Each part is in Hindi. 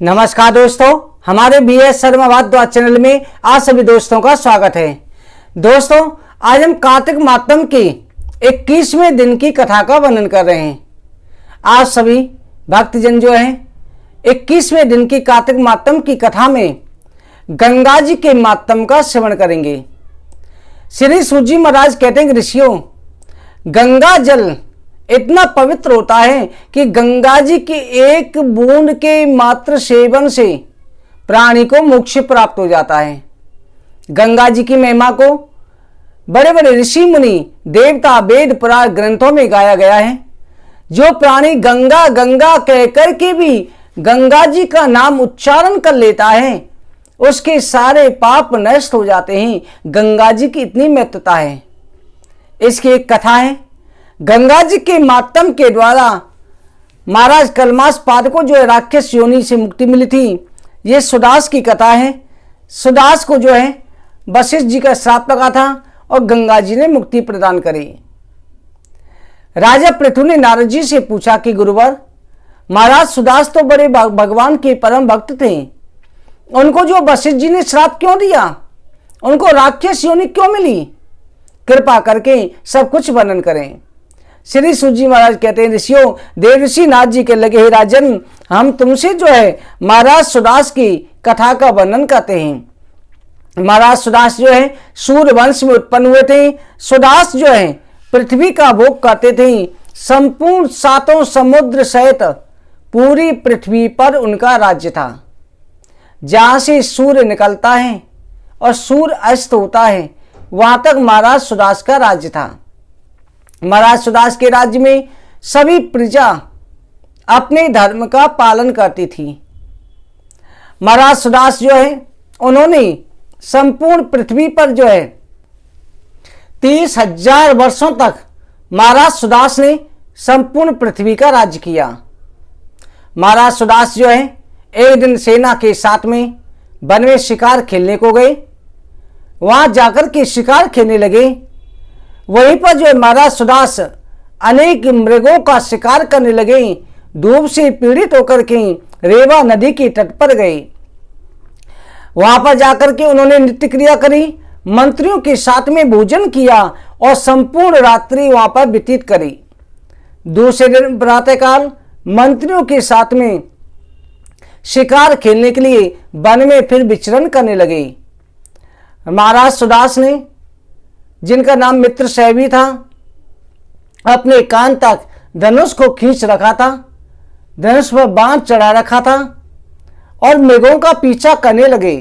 नमस्कार दोस्तों, हमारे BS शर्मा भारद्वाज चैनल में आप सभी दोस्तों का स्वागत है। दोस्तों, आज हम कार्तिक मातम की 21वें दिन की कथा का वर्णन कर रहे हैं। आप सभी भक्तजन जो हैं 21वें दिन की कार्तिक मातम की कथा में गंगा जी के मातम का श्रवण करेंगे। श्री सूजी महाराज कहते हैं, ऋषियों, गंगा जल इतना पवित्र होता है कि गंगा जी की एक बूंद के मात्र सेवन से प्राणी को मोक्ष प्राप्त हो जाता है। गंगा जी की महिमा को बड़े बड़े ऋषि मुनि देवता वेद पुराण ग्रंथों में गाया गया है। जो प्राणी गंगा गंगा कहकर के भी गंगा जी का नाम उच्चारण कर लेता है उसके सारे पाप नष्ट हो जाते हैं। गंगा जी की इतनी महत्वता है। इसकी एक कथा है। गंगा जी के मातम के द्वारा महाराज कलमास पाद को जो है राक्षस योनि से मुक्ति मिली थी। ये सुदास की कथा है। सुदास को जो है वशिष्ठ जी का श्राप लगा था और गंगा जी ने मुक्ति प्रदान करी। राजा पृथु ने नारद जी से पूछा कि गुरुवर, महाराज सुदास तो बड़े भगवान के परम भक्त थे, उनको जो वशिष्ठ जी ने श्राप क्यों दिया, उनको राक्षस योनि क्यों मिली? कृपा करके सब कुछ वर्णन करें। श्री सूजी महाराज कहते हैं, ऋषियों, देव ऋषि नाथ जी के लगे, हे राजन, हम तुमसे जो है महाराज सुदास की कथा का वर्णन करते हैं। महाराज सुदास जो है सूर्य वंश में उत्पन्न हुए थे। सुदास जो है पृथ्वी का भोग करते थे। संपूर्ण सातों समुद्र सहित पूरी पृथ्वी पर उनका राज्य था। जहां से सूर्य निकलता है और सूर्य अस्त होता है वहां तक महाराज सुदास का राज्य था। महाराज सुदास के राज्य में सभी प्रजा अपने धर्म का पालन करती थी। महाराज सुदास जो है उन्होंने संपूर्ण पृथ्वी पर जो है 30,000 वर्षों तक महाराज सुदास ने संपूर्ण पृथ्वी का राज्य किया। महाराज सुदास जो है एक दिन सेना के साथ में वन में शिकार खेलने को गए। वहां जाकर के शिकार खेलने लगे। वहीं पर जो है महाराज सुदास अनेक मृगों का शिकार करने लगे। धूप से पीड़ित होकर के रेवा नदी के तट पर गए। वहां पर जाकर के उन्होंने नित्य क्रिया करी, मंत्रियों के साथ में भोजन किया और संपूर्ण रात्रि वहां पर व्यतीत करी। दूसरे दिन प्रातःकाल मंत्रियों के साथ में शिकार खेलने के लिए वन में फिर विचरण करने लगे। महाराज सुदास ने, जिनका नाम मित्र सैवी था, अपने कान तक धनुष को खींच रखा था, धनुष पर बाण चढ़ा रखा था और मृगों का पीछा करने लगे।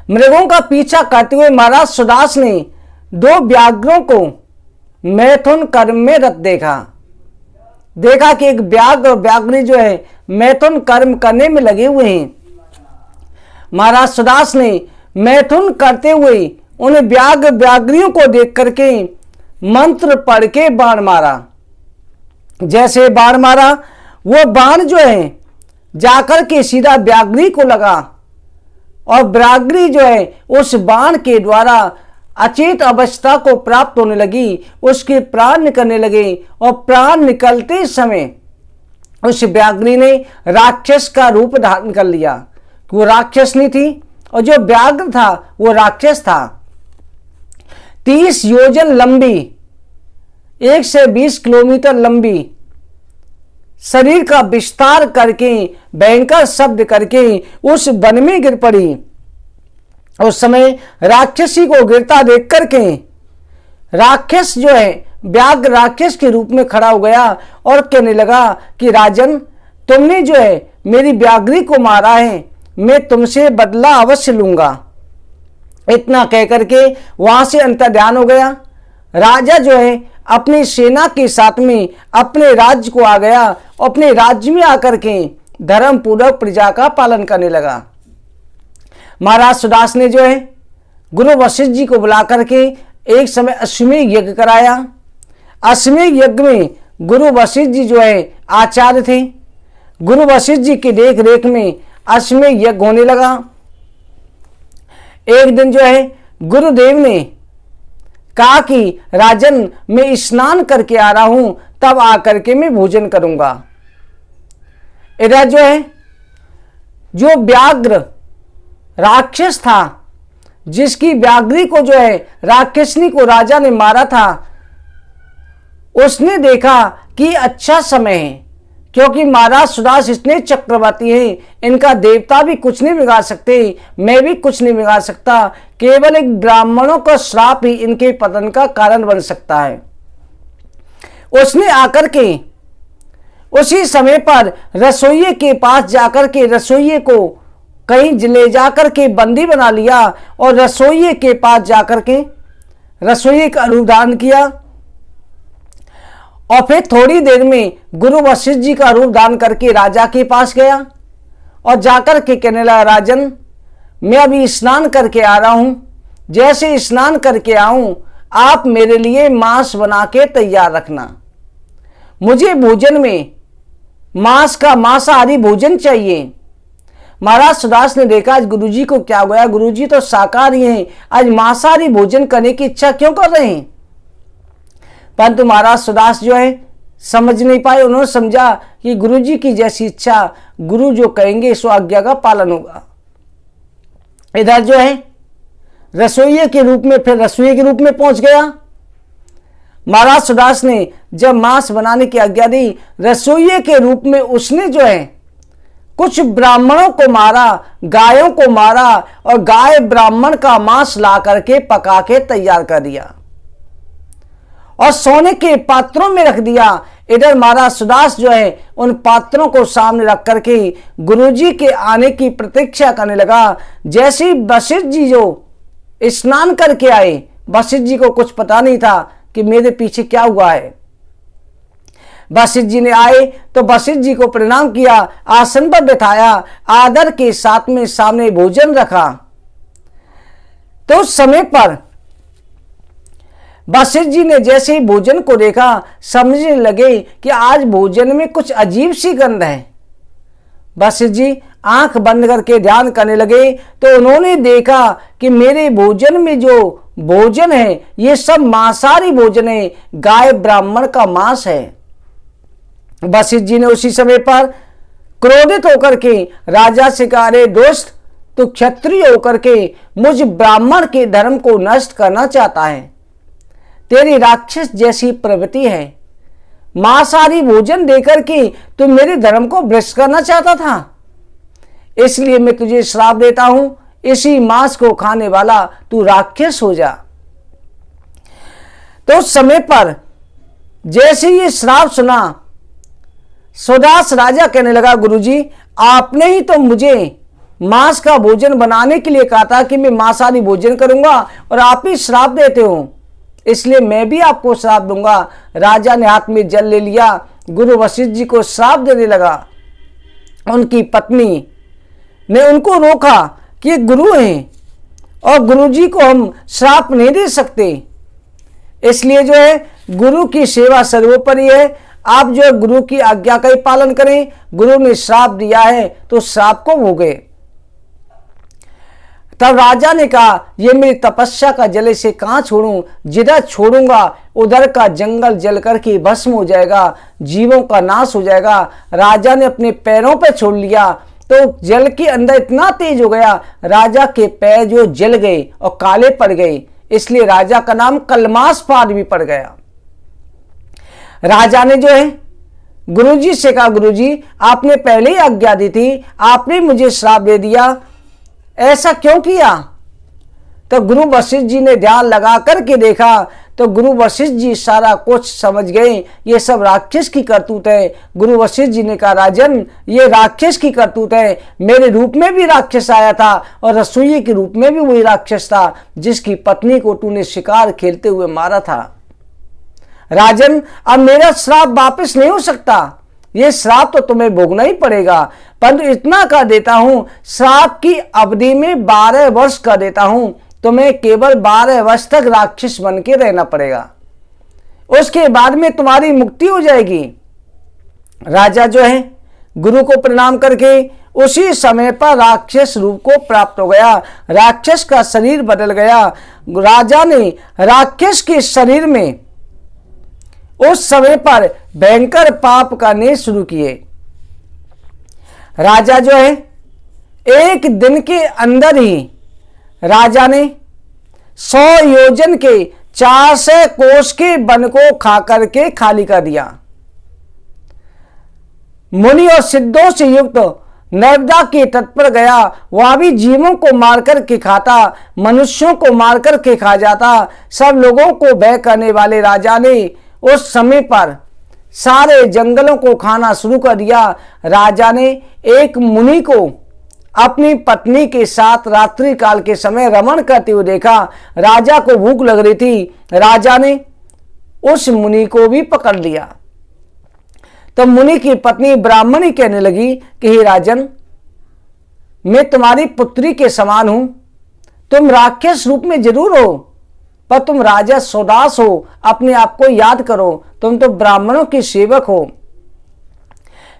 मृगों का पीछा करते हुए महाराज सुदास ने 2 व्याघ्रों को मैथुन कर्म में रत देखा कि एक व्याघ्र और व्याघ्री जो है मैथुन कर्म करने में लगे हुए हैं। महाराज सुदास ने मैथुन करते हुए उन व्याघ्र व्याघ्रियों को देख करके मंत्र पढ़ के बाण मारा। जैसे बाण मारा, वो बाण जो है जाकर के सीधा व्याघ्री को लगा और व्याघ्री जो है उस बाण के द्वारा अचेत अवस्था को प्राप्त होने लगी। उसके प्राण निकलने लगे और प्राण निकलते समय उस व्याघ्री ने राक्षस का रूप धारण कर लिया। वो राक्षस नहीं थी और जो व्याघ्र था वो राक्षस था। 30 योजन लंबी, 120 किलोमीटर लंबी शरीर का विस्तार करके भयंकर शब्द करके उस वन में गिर पड़ी। उस समय राक्षसी को गिरता देख करके राक्षस जो है व्याघ्र राक्षस के रूप में खड़ा हो गया और कहने लगा कि राजन, तुमने जो है मेरी व्याघ्री को मारा है, मैं तुमसे बदला अवश्य लूंगा। इतना कह करके वहां से अंतर्ध्यान हो गया। राजा जो है अपनी सेना के साथ में अपने राज्य को आ गया। अपने राज्य में आकर के धर्म पूर्वक प्रजा का पालन करने लगा। महाराज सुदास ने जो है गुरु वशिष्ठ जी को बुला करके एक समय अश्वमेध यज्ञ कराया। अश्वमेध यज्ञ में गुरु वशिष्ठ जी जो है आचार्य थे। गुरु वशिष्ठ जी की देख रेख में अश्वमेध यज्ञ होने लगा। एक दिन जो है गुरुदेव ने कहा कि राजन, मैं स्नान करके आ रहा हूं, तब आकर के मैं भोजन करूंगा। इधर जो है जो व्याघ्र राक्षस था, जिसकी व्याघ्री को जो है राक्षसनी को राजा ने मारा था, उसने देखा कि अच्छा समय है, क्योंकि महाराज सुदास इतने चक्रवर्ती हैं, इनका देवता भी कुछ नहीं बिगाड़ सकते, मैं भी कुछ नहीं बिगाड़ सकता, केवल एक ब्राह्मणों का श्राप ही इनके पतन का कारण बन सकता है। उसने आकर के उसी समय पर रसोइये के पास जाकर के रसोइये को कहीं ले जाकर के बंदी बना लिया और रसोइये के पास जाकर के रसोइये का रूप धारण किया। और फिर थोड़ी देर में गुरु वशिष्ठ जी का रूप धारण करके राजा के पास गया और जाकर के कहने लगा, राजन, मैं अभी स्नान करके आ रहा हूं, जैसे स्नान करके आऊं आप मेरे लिए मांस बना के तैयार रखना। मुझे भोजन में मांस का मांसाहारी भोजन चाहिए। महाराज सुदास ने देखा आज गुरुजी को क्या हुआ, गुरुजी तो शाकाहारी हैं, आज मांसाहारी भोजन करने की इच्छा क्यों कर रहे हैं। परंतु महाराज सुदास जो है समझ नहीं पाए। उन्होंने समझा कि गुरुजी की जैसी इच्छा, गुरु जो कहेंगे सो आज्ञा का पालन होगा। इधर जो है रसोइये के रूप में, फिर रसोइये के रूप में पहुंच गया। महाराज सुदास ने जब मांस बनाने की आज्ञा दी, रसोइये के रूप में उसने जो है कुछ ब्राह्मणों को मारा, गायों को मारा और गाय ब्राह्मण का मांस ला करके पका के तैयार कर दिया और सोने के पात्रों में रख दिया। इधर महाराज सुदास जो है उन पात्रों को सामने रख करके गुरुजी के आने की प्रतीक्षा करने लगा। जैसे ही वशिष्ठ जी जो स्नान करके आए, वशिष्ठ जी को कुछ पता नहीं था कि मेरे पीछे क्या हुआ है। वशिष्ठ जी ने आए तो वशिष्ठ जी को प्रणाम किया, आसन पर बैठाया, आदर के साथ में सामने भोजन रखा। तो उस समय पर वशिष्ठ जी ने जैसे ही भोजन को देखा, समझने लगे कि आज भोजन में कुछ अजीब सी गंध है। वशिष्ठ जी आंख बंद करके ध्यान करने लगे तो उन्होंने देखा कि मेरे भोजन में जो भोजन है ये सब मांसाहारी भोजन है, गाय ब्राह्मण का मांस है। वशिष्ठ जी ने उसी समय पर क्रोधित होकर के राजा से कहा, अरे दोस्त, तू क्षत्रिय होकर के मुझ ब्राह्मण के धर्म को नष्ट करना चाहता है, तेरी राक्षस जैसी प्रवृत्ति है, मांसाहारी भोजन देकर के तू मेरे धर्म को भ्रष्ट करना चाहता था, इसलिए मैं तुझे श्राप देता हूं, इसी मांस को खाने वाला तू राक्षस हो जा। तो उस समय पर जैसे ये श्राप सुना, सुदास राजा कहने लगा, गुरुजी आपने ही तो मुझे मांस का भोजन बनाने के लिए कहा था कि मैं मांसाहारी भोजन करूंगा और आप ही श्राप देते हो, इसलिए मैं भी आपको श्राप दूंगा। राजा ने हाथ में जल ले लिया, गुरु वशिष्ठ जी को श्राप देने लगा। उनकी पत्नी ने उनको रोका कि गुरु हैं और गुरुजी को हम श्राप नहीं दे सकते, इसलिए जो है गुरु की सेवा सर्वोपरि है, आप जो है गुरु की आज्ञा का ही पालन करें। गुरु ने श्राप दिया है तो श्राप को भोगे। तब राजा ने कहा, ये मेरी तपस्या का जल से कहां छोड़ूं, जिधर छोड़ूंगा उधर का जंगल जल करके भस्म हो जाएगा, जीवों का नाश हो जाएगा। राजा ने अपने पैरों पर छोड़ लिया तो जल के अंदर इतना तेज हो गया, राजा के पैर जो जल गए और काले पड़ गए, इसलिए राजा का नाम कलमासपाद भी पड़ गया। राजा ने जो है गुरुजी से कहा, गुरुजी आपने पहले ही आज्ञा दी थी, आपने मुझे श्राप दे दिया, ऐसा क्यों किया। तो गुरु वशिष्ठ जी ने ध्यान लगा करके देखा तो गुरु वशिष्ठ जी सारा कुछ समझ गए, ये सब राक्षस की करतूत है। गुरु वशिष्ठ जी ने कहा, राजन ये राक्षस की करतूत है, मेरे रूप में भी राक्षस आया था और रसोइये के रूप में भी वही राक्षस था जिसकी पत्नी को तूने शिकार खेलते हुए मारा था। राजन अब मेरा श्राप वापस नहीं हो सकता, ये श्राप तो तुम्हें भोगना ही पड़ेगा, परंतु इतना कर देता हूं, श्राप की अवधि में 12 वर्ष कर देता हूं, तुम्हें केवल 12 वर्ष तक राक्षस बन के रहना पड़ेगा, उसके बाद में तुम्हारी मुक्ति हो जाएगी। राजा जो है गुरु को प्रणाम करके उसी समय पर राक्षस रूप को प्राप्त हो गया, राक्षस का शरीर बदल गया। राजा ने राक्षस के शरीर में उस समय पर भयंकर पाप करने शुरू किए। राजा जो है एक दिन के अंदर ही राजा ने 100 योजन के 400 कोस के वन को खा करके खाली कर दिया। मुनि और सिद्धों से युक्त नर्मदा के तट पर गया, वहां भी जीवों को मारकर के खाता, मनुष्यों को मारकर के खा जाता। सब लोगों को भय करने वाले राजा ने उस समय पर सारे जंगलों को खाना शुरू कर दिया। राजा ने एक मुनि को अपनी पत्नी के साथ रात्रि काल के समय रमण करते हुए देखा। राजा को भूख लग रही थी। राजा ने उस मुनि को भी पकड़ लिया। तो मुनि की पत्नी ब्राह्मणी कहने लगी कि हे राजन, मैं तुम्हारी पुत्री के समान हूं। तुम राक्षस रूप में जरूर हो, पर तुम राजा सुदास हो। अपने आप को याद करो, तुम तो ब्राह्मणों की सेवक हो।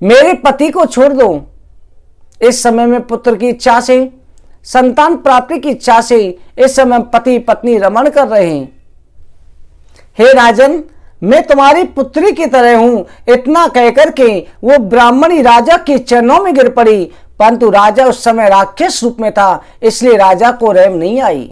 मेरे पति को छोड़ दो। इस समय में पुत्र की इच्छा से, संतान प्राप्ति की इच्छा से इस समय पति पत्नी रमण कर रहे हैं। हे राजन, मैं तुम्हारी पुत्री की तरह हूं। इतना कहकर के वो ब्राह्मणी राजा के चरणों में गिर पड़ी, परंतु राजा उस समय राक्षस रूप में था, इसलिए राजा को रहम नहीं आई।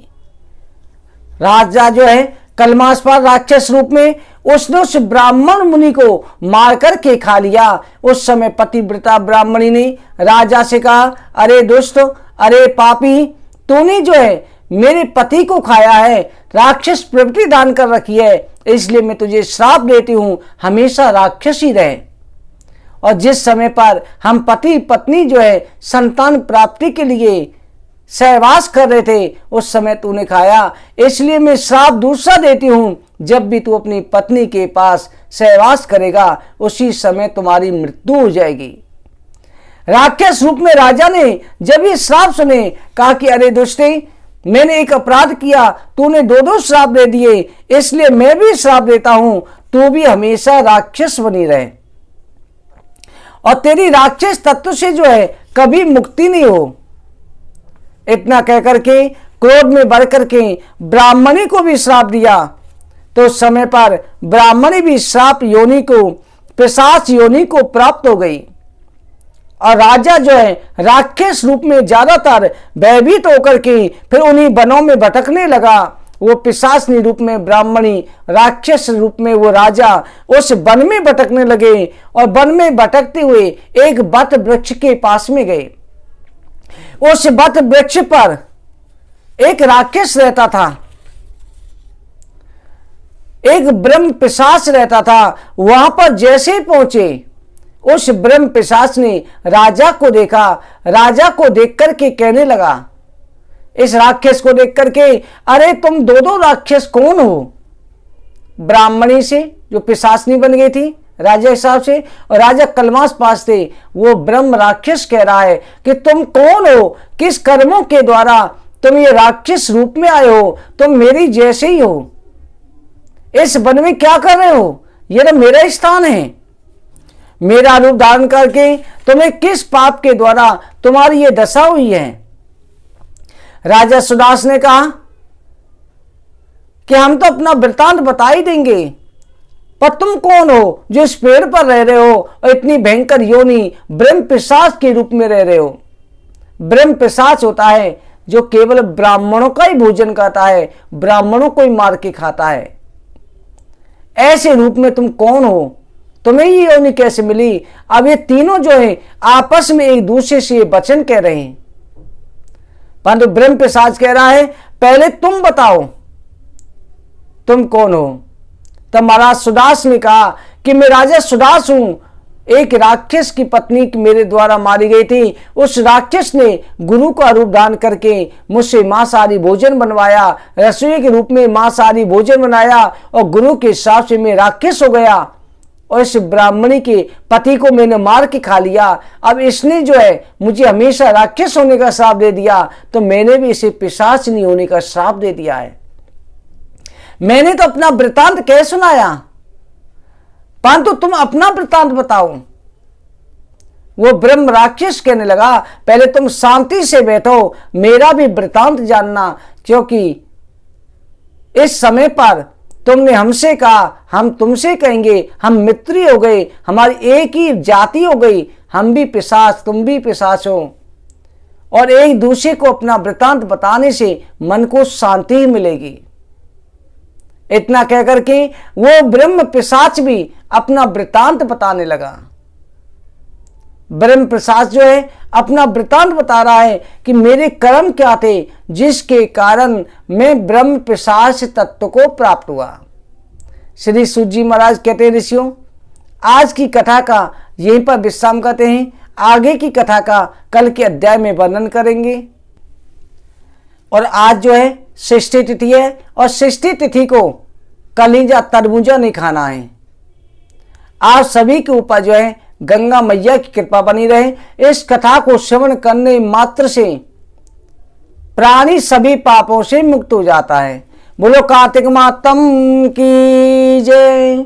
राजा जो है कलमास्पद राक्षस रूप में उसने उस ब्राह्मण मुनि को मार करके खा लिया। उस समय पतिव्रता ब्राह्मणी ने राजा से कहा, अरे दुष्ट, अरे पापी, तूने जो है मेरे पति को खाया है, राक्षस प्रवृत्ति दान कर रखी है, इसलिए मैं तुझे श्राप देती हूं, हमेशा राक्षस ही रहे। और जिस समय पर हम पति पत्नी जो है संतान प्राप्ति के लिए सहवास कर रहे थे, उस समय तूने खाया, इसलिए मैं श्राप दूसरा देती हूं। जब भी तू अपनी पत्नी के पास सहवास करेगा, उसी समय तुम्हारी मृत्यु हो जाएगी। राक्षस रूप में राजा ने जब ये श्राप सुने, कहा कि अरे दुष्टे, मैंने एक अपराध किया, तूने दो श्राप दे दिए, इसलिए मैं भी श्राप देता हूं, तू भी हमेशा राक्षस बनी रहे और तेरी राक्षस तत्व से जो है कभी मुक्ति नहीं हो। इतना कहकर के क्रोध में बढ़ करके ब्राह्मणी को भी श्राप दिया। तो उस समय पर ब्राह्मणी भी श्राप योनि को, पिशाच योनि को प्राप्त हो गई और राजा जो है राक्षस रूप में ज्यादातर भयभीत होकर के फिर उन्हीं वनों में भटकने लगा। वो पिशाचनी रूप में ब्राह्मणी, राक्षस रूप में वो राजा उस वन में भटकने लगे और वन में भटकते हुए एक बट वृक्ष के पास में गए। उस बट वृक्ष पर एक राक्षस रहता था, एक ब्रह्म पिशाच रहता था। वहां पर जैसे पहुंचे, उस ब्रह्म पिशाच ने राजा को देखा। राजा को देख करके कहने लगा, इस राक्षस को देख करके, अरे तुम दो राक्षस कौन हो? ब्राह्मणी से जो पिशाचनी बन गई थी राजा हिसाब से, और राजा कलमास पास थे, वो ब्रह्म राक्षस कह रहा है कि तुम कौन हो, किस कर्मों के द्वारा तुम ये राक्षस रूप में आए हो? तुम मेरी जैसे ही हो, इस वन में क्या कर रहे हो? ये तो मेरा स्थान है। मेरा रूप धारण करके तुम्हें किस पाप के द्वारा तुम्हारी ये दशा हुई है? राजा सुदास ने कहा कि हम तो अपना वृतांत बता ही देंगे, पर तुम कौन हो जो इस पेड़ पर रह रहे हो और इतनी भयंकर योनि ब्रह्म पिशाच के रूप में रह रहे हो? ब्रह्म पिशाच होता है जो केवल ब्राह्मणों का ही भोजन करता है, ब्राह्मणों को ही मार के खाता है। ऐसे रूप में तुम कौन हो? तुम्हें ये योनि कैसे मिली? अब ये तीनों जो है आपस में एक दूसरे से ये वचन कह रहे हैं, परंतु ब्रह्म पिशाच कह रहा है पहले तुम बताओ तुम कौन हो। तब महाराज सुदास ने कहा कि मैं राजा सुदास हूं। एक राक्षस की पत्नी मेरे द्वारा मारी गई थी। उस राक्षस ने गुरु का रूप धारण करके मुझसे मांसाहारी भोजन बनवाया, रसोई के रूप में मांसाहारी भोजन बनाया और गुरु के हिसाब से मैं राक्षस हो गया और इस ब्राह्मणी के पति को मैंने मार के खा लिया। अब इसने जो है मुझे हमेशा राक्षस होने का श्राप दे दिया, तो मैंने भी इसे पिशाच नहीं होने का श्राप दे दिया है। मैंने तो अपना वृतांत कह सुनाया, परंतु तुम अपना वृतांत बताओ। वो ब्रह्म राक्षस कहने लगा पहले तुम शांति से बैठो, मेरा भी वृतांत जानना, क्योंकि इस समय पर तुमने हमसे कहा, हम तुमसे कहेंगे, हम मित्र ही हो गए, हमारी एक ही जाति हो गई, हम भी पिशाच तुम भी पिशाच हो। और एक दूसरे को अपना वृतांत बताने से मन को शांति मिलेगी। इतना कहकर के वो ब्रह्म पिशाच भी अपना वृतांत बताने लगा। ब्रह्म पिशाच जो है अपना वृतांत बता रहा है कि मेरे कर्म क्या थे जिसके कारण मैं ब्रह्म पिशाच तत्व को प्राप्त हुआ। श्री सूत जी महाराज कहते हैं, ऋषियों आज की कथा का यहीं पर विश्राम करते हैं। आगे की कथा का कल के अध्याय में वर्णन करेंगे। और आज जो है षष्ठी तिथि है और षष्ठी तिथि को कलीजा तरबूजा नहीं खाना है। आप सभी के ऊपर जो है गंगा मैया की कृपा बनी रहे। इस कथा को श्रवण करने मात्र से प्राणी सभी पापों से मुक्त हो जाता है। बोलो कार्तिक मातम की जय।